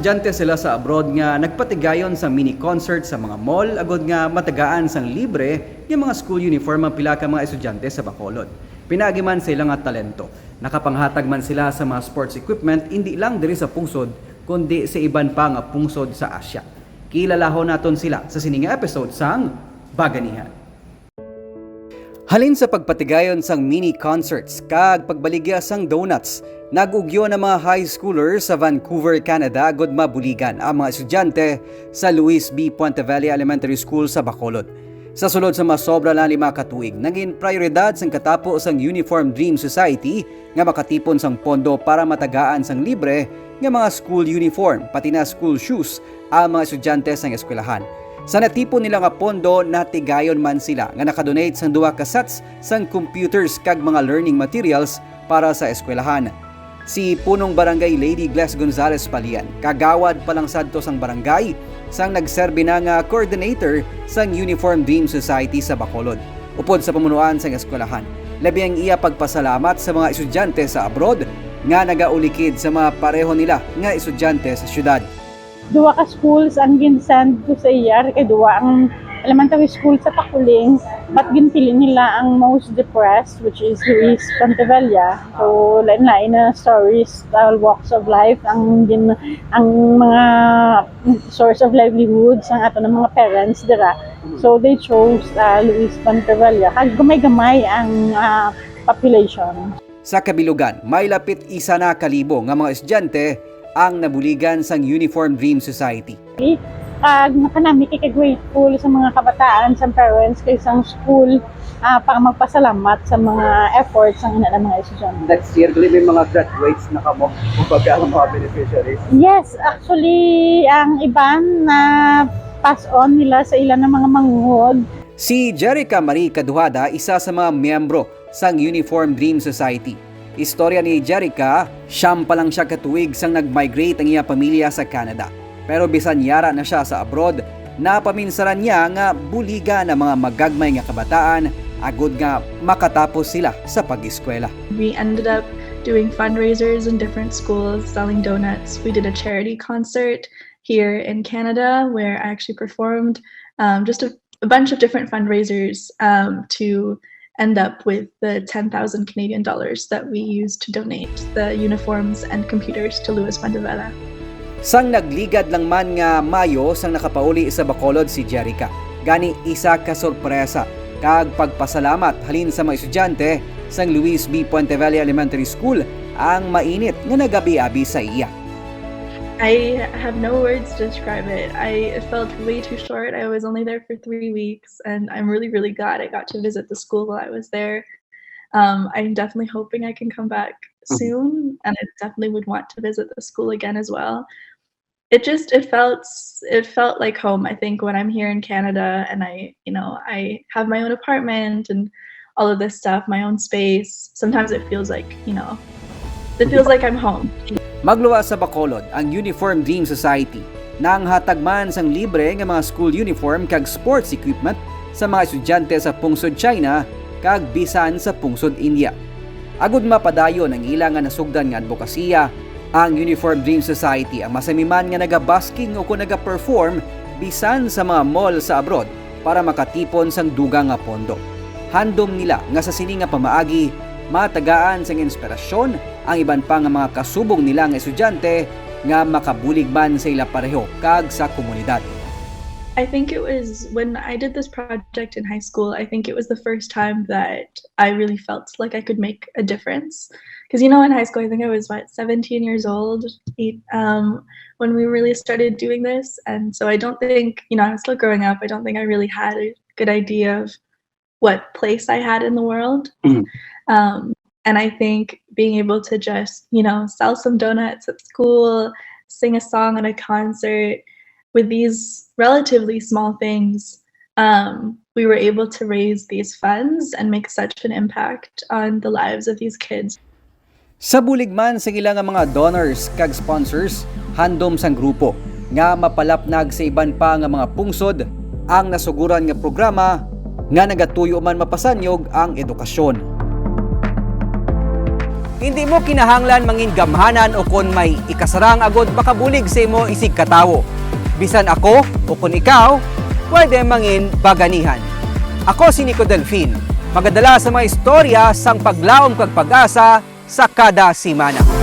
estudyante sila sa abroad nga nagpatigayon sa mini concert sa mga mall agod nga matagaan sang libre ng mga school uniform ang pila ka mga estudyante sa Bacolod. Pinagi man sila nga talento. Nakapanghatag man sila sa mga sports equipment hindi lang diri sa pungsod kundi sa iban pa nga pungsod sa Asia. Kilalahon naton sila sa sininga episode sang Baganihan. Halin sa pagpatigayon sang mini concerts kag pagbaligya sang donuts, nagugyo na mga high schoolers sa Vancouver, Canada agod mabuligan ang mga estudyante sa Luis B. Puentevilla Elementary School sa Bacolod. Sa sulod sa mga sobra lang 5 katuig, naging prioridad sang katapo sang Uniform Dream Society nga makatipon sang pondo para matagaan sang libre nga mga school uniform pati na school shoes ang mga estudyante sang eskwelahan. Sa natipon nila nga pondo, natigayon man sila nga nakadonate sang 2 ka sets sang computers kag mga learning materials para sa eskwelahan. Si punong barangay Lady Gles Gonzalez Palian, kagawad pa lang sadto sang barangay, sang nagserbi na nga coordinator sang Uniform Dream Society sa Bacolod. Upod sa pamunuan sang eskwelahan, labi ang iya pagpasalamat sa mga estudyante sa abroad nga nagaulikid sa mga pareho nila nga estudyante sa syudad. 2 ka schools ang ginsend ko sa iyar kay 2 ang elementary school sa Pakuling, but ginpili nila ang most depressed, which is Luis Puentevilla. So lain-lain na stories, walks of life ang mga source of livelihoods ang ato ng mga parents dira. So they chose Luis Puentevilla kag gamay-gamay ang population. Sa kabilugan, may lapit 1,000 nga mga estudyante ang nabuligan sang Uniform Dream Society. Nakanami kay grateful sa mga kabataan, sa parents, kay isang school para magpasalamat sa mga efforts ng mga estudyante. Next year, may mga graduates na kamo ang mga beneficiaries. Yes, actually, ang iban na pass on nila sa ilan ng mga manghod. Si Jerica Marie Caduhada, isa sa mga miyembro sang Uniform Dream Society. Istorya ni Jerica, siyam pa lang siya katuig sang nag-migrate ang iya pamilya sa Canada. Pero bisan yara na siya sa abroad, napaminsaran niya nga buliga na mga magagmay nga kabataan agud nga makatapos sila sa pag-eskwela. We ended up doing fundraisers in different schools, selling donuts. We did a charity concert here in Canada where I actually performed just a bunch of different fundraisers to end up with the 10,000 Canadian dollars that we used to donate the uniforms and computers to Luis Puentevilla. Sang nagligad lang man nga Mayo sang nakapauli sa Bacolod si Jerica. Gani isa ka sorpresa kag pagpasalamat halin sa mga estudyante sang Luis B. Puentevilla Elementary School ang mainit nga nagabi-abi sa iya. I have no words to describe it. It felt way too short. I was only there for 3 weeks, and I'm really, really glad I got to visit the school while I was there. I'm definitely hoping I can come back soon, and I definitely would want to visit the school again as well. It felt like home. I think when I'm here in Canada and I have my own apartment and all of this stuff, my own space. Sometimes it feels like I'm home. Magluwa sa Bacolod ang Uniform Dream Society nang hatagman sang libre nga mga school uniform kag sports equipment sa mga estudyante sa pungsod China kag bisan sa pungsod India. Agud mapadayon ang ilang nga nasugdan nga advokasya, ang Uniform Dream Society ang masamiman nga naga-basking o kung naga-perform bisan sa mga mall sa abroad para makatipon sang dugang nga pondo. Handom nila nga sa sini nga pamaagi matagaan sang inspirasyon ang iban pa nga mga kasubong nila nga estudyante nga makabulig man sa ila pareho kag sa komunidad. I think it was when I did this project in high school, I think it was the first time that I really felt like I could make a difference. Because in high school, I think I was 17 years old when we really started doing this. And so I don't think, I was still growing up, I don't think I really had a good idea of what place I had in the world. And I think being able to just, sell some donuts at school, sing a song at a concert, with these relatively small things, we were able to raise these funds and make such an impact on the lives of these kids. Sa bulig man sa ilang mga donors kag sponsors, handom sang grupo nga mapalapnag sa iban pa nga mga pungsod ang nasuguran nga programa nga nagatuyo man mapasanyog ang edukasyon. Hindi mo kinahanglan mangin gamhanan o kon may ikasarang agod makabulig sa imo isig katawo. Bisan ako o kon ikaw, pwede mangin baganihan. Ako si Nico Delfin, magadala sa mga istorya sang paglaom kag pag-asa sa kada simana.